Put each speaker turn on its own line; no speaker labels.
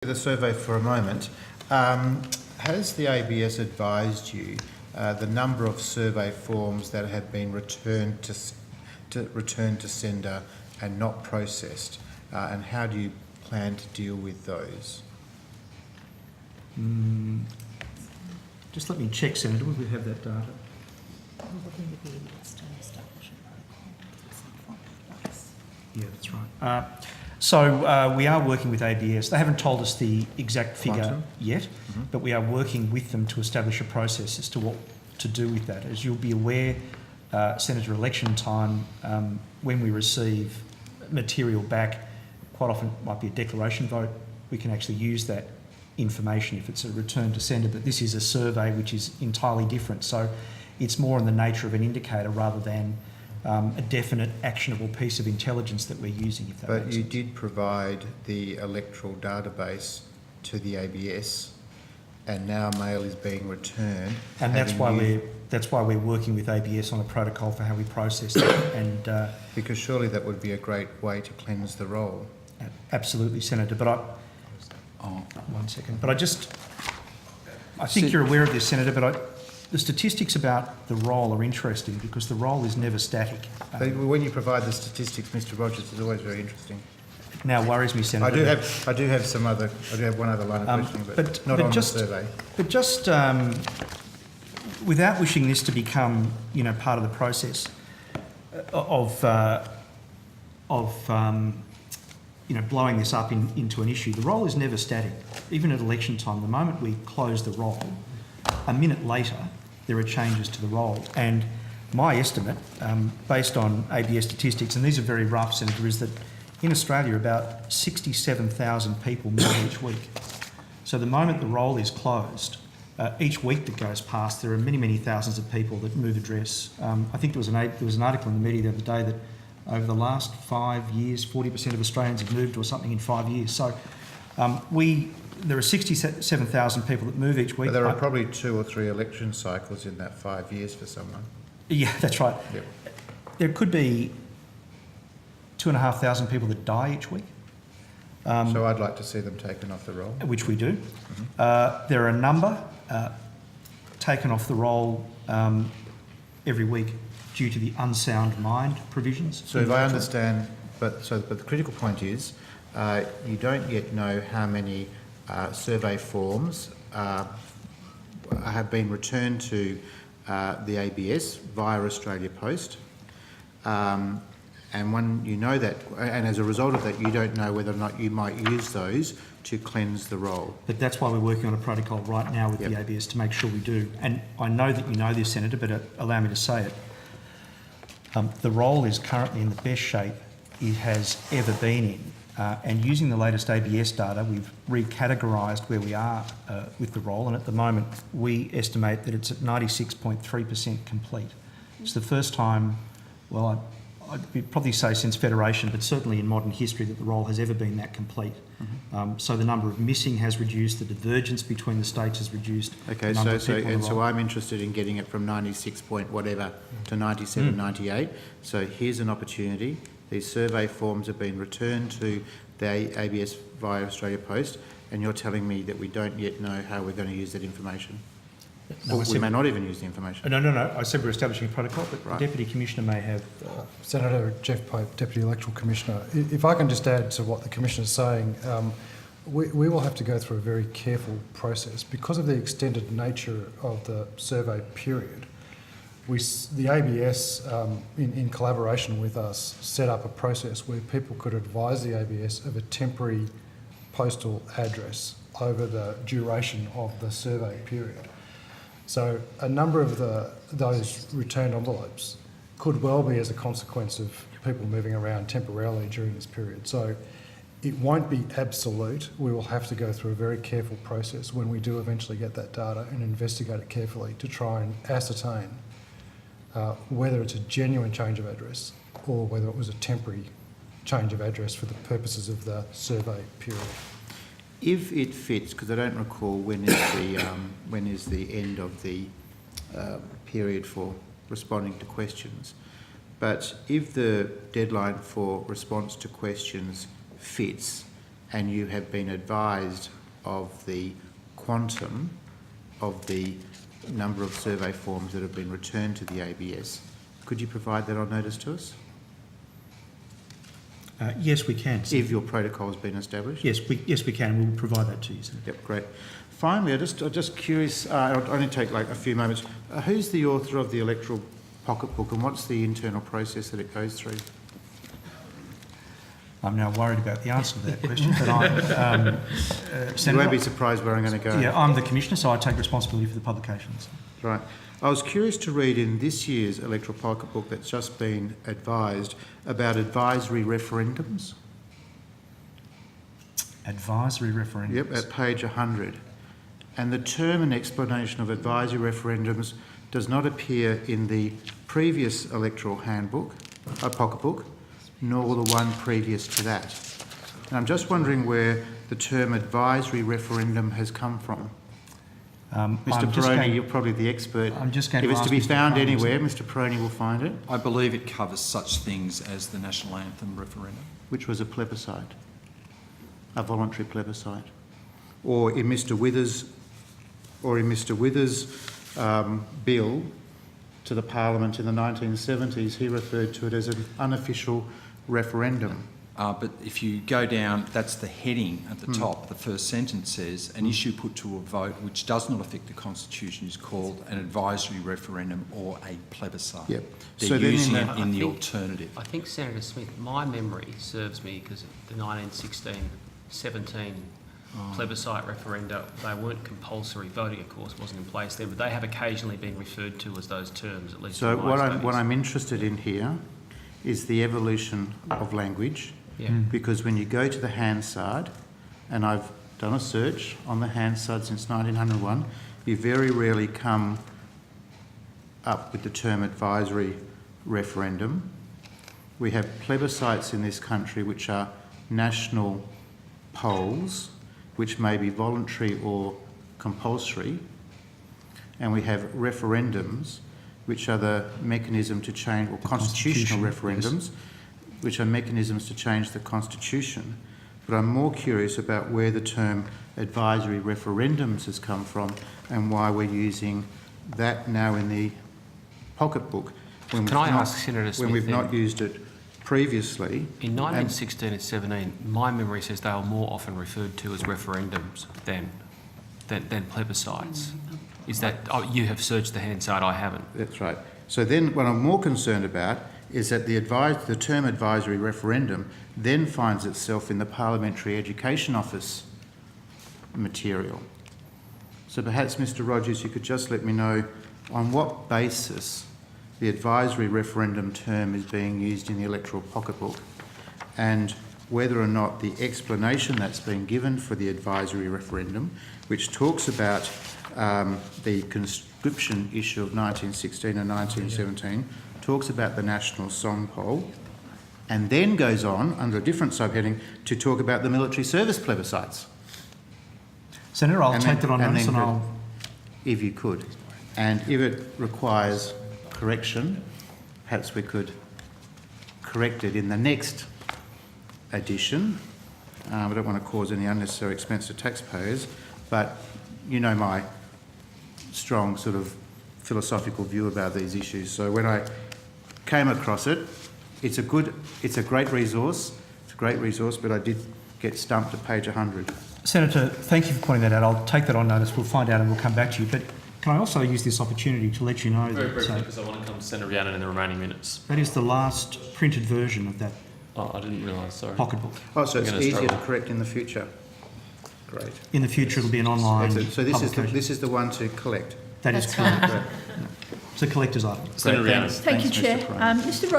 The survey for a moment. Has the ABS advised you the number of survey forms that have been returned to sender and not processed, and how do you plan to deal with those?
Just let me check, Senator. Would we have that data? Yeah, that's right. So we are working with ABS. They haven't told us the exact figure yet, but we are working with them to establish a process as to what to do with that. As you'll be aware, Senator, election time, when we receive material back, quite often it might be a declaration vote. We can actually use that information if it's a return to sender, but this is a survey which is entirely different. So it's more in the nature of an indicator rather than a definite actionable piece of intelligence that we're using, if that makes sense.
But you did provide the electoral database to the ABS, and now mail is being returned.
And that's why we're working with ABS on a protocol for how we process it. And
because surely that would be a great way to cleanse the roll.
Absolutely, Senator. But one second. But I think you're aware of this, Senator. But the statistics about the roll are interesting because the roll is never static.
When you provide the statistics, Mr. Rogers, it's always very interesting.
Now worries me, Senator.
I do have one other line of questioning, but not on the survey. But
just without wishing this to become, part of the process of blowing this up into an issue, the roll is never static. Even at election time, the moment we close the roll, a minute later, there are changes to the roll. And my estimate, based on ABS statistics, and these are very rough, Senator, is that in Australia about 67,000 people move each week. So the moment the roll is closed, each week that goes past, there are many, many thousands of people that move address. I think there was an article in the media the other day that over the last 5 years, 40% of Australians have moved or something in 5 years. So there are 67,000 people that move each week.
But there are probably 2 or 3 election cycles in that 5 years for someone.
Yeah, that's right.
Yep.
There could be 2,500 people that die each week.
So I'd like to see them taken off the roll.
Which we do. There are a number taken off the roll every week due to the unsound mind provisions.
So if I understand, but the critical point is you don't yet know how many survey forms have been returned to the ABS via Australia Post. And when you know that, and as a result of that, you don't know whether or not you might use those to cleanse the roll.
But that's why we're working on a protocol right now with the ABS to make sure we do. And I know that you know this, Senator, but allow me to say it. The roll is currently in the best shape it has ever been in. And using the latest ABS data, we've recategorised where we are with the roll. And at the moment, we estimate that it's at 96.3% complete. It's the first time, well, I'd probably say since Federation, but certainly in modern history, that the roll has ever been that complete. So the number of missing has reduced, the divergence between the states has reduced.
Okay, so I'm interested in getting it from 96 point whatever to 97, 98. So here's an opportunity. These survey forms have been returned to the ABS via Australia Post, and you're telling me that we don't yet know how we're going to use that information. No, we may not even use the information.
No. I said we're establishing a protocol, but the Deputy Commissioner may have...
Senator Jeff Pope, Deputy Electoral Commissioner. If I can just add to what the Commissioner is saying, we will have to go through a very careful process. Because of the extended nature of the survey period, the ABS, in collaboration with us, set up a process where people could advise the ABS of a temporary postal address over the duration of the survey period. So a number of those returned envelopes could well be as a consequence of people moving around temporarily during this period. So it won't be absolute. We will have to go through a very careful process when we do eventually get that data and investigate it carefully to try and ascertain whether it's a genuine change of address or whether it was a temporary change of address for the purposes of the survey period.
If it fits, because I don't recall when is the end of the period for responding to questions, but if the deadline for response to questions fits and you have been advised of the quantum of the number of survey forms that have been returned to the ABS. Could you provide that on notice to us?
Yes, we can.
If your protocol has been established?
Yes, we can. We'll provide that to you, sir.
Yep, great. Finally, I'm just curious, I'll only take like a few moments. Who's the author of the electoral pocketbook and what's the internal process that it goes through?
I'm now worried about the answer to that question, but I'm...
You won't be surprised where I'm going to go.
Yeah, I'm the Commissioner, so I take responsibility for the publications.
Right. I was curious to read in this year's electoral pocketbook that's just been advised about advisory referendums.
Advisory referendums?
Yep, at page 100. And the term and explanation of advisory referendums does not appear in the previous electoral handbook, pocketbook, nor the one previous to that. And I'm just wondering where the term advisory referendum has come from. Mr Peroni, you're probably the expert.
I'm just going
if
to
it's
ask
to be
Mr.
found
Peroni,
anywhere, Mr Peroni will find it.
I believe it covers such things as the national anthem referendum.
Which was a plebiscite, a voluntary plebiscite. Or in Mr Withers' bill to the Parliament in the 1970s, he referred to it as an unofficial referendum.
But if you go down, that's the heading at the top. The first sentence says, an issue put to a vote which does not affect the Constitution is called an advisory referendum or a plebiscite.
Yep.
They're
So then
using
in
it in the alternative.
I think, Senator Smith, my memory serves me because the 1916-17 plebiscite referenda, they weren't compulsory. Voting, of course, wasn't in place then, but they have occasionally been referred to as those terms, at least
So
in my
what
studies.
I'm interested in here is the evolution of language.
Yeah.
Because when you go to the Hansard, and I've done a search on the Hansard since 1901, you very rarely come up with the term advisory referendum. We have plebiscites in this country which are national polls, which may be voluntary or compulsory, and we have referendums, which are the mechanism to change, or constitutional referendums, which are mechanisms to change the Constitution. But I'm more curious about where the term advisory referendums has come from and why we're using that now in the pocketbook.
Can I ask Senator Smith
when we've
then,
not used it previously.
in 1916 and 17, my memory says they were more often referred to as referendums than plebiscites. Is that... Oh, you have searched the Hansard, I haven't.
That's right. So then what I'm more concerned about is that the term advisory referendum then finds itself in the Parliamentary Education Office material. So perhaps, Mr Rogers, you could just let me know on what basis the advisory referendum term is being used in the electoral pocketbook and whether or not the explanation that's been given for the advisory referendum, which talks about the conscription issue of 1916 and 1917, talks about the national song poll, and then goes on, under a different subheading, to talk about the military service plebiscites.
Senator, I'll take that on notice and I'll...
If you could. And if it requires correction, perhaps we could correct it in the next edition. I don't want to cause any unnecessary expense to taxpayers, but you know my strong sort of philosophical view about these issues. So when I came across it, it's a great resource. It's a great resource, but I did get stumped at page 100.
Senator, thank you for pointing that out. I'll take that on notice. We'll find out and we'll come back to you. But can I also use this opportunity to let you know
Very
that
briefly, because I want to come to Senator Rhiannon in the remaining minutes.
that is the last printed version of that
Oh, I didn't realise, sorry.
pocketbook.
Oh, so it's
I'm gonna
easier to
struggle.
correct in the future. Great.
In the future, it'll be an online
Excellent. So
publication.
this is the one to collect.
That is
That's
correct.
Great.
It's a collector's item.
Senator
Great,
Rhiannon.
thanks.
Thank you,
Thanks,
Chair.
Mr. Prime.
Mr Rogers.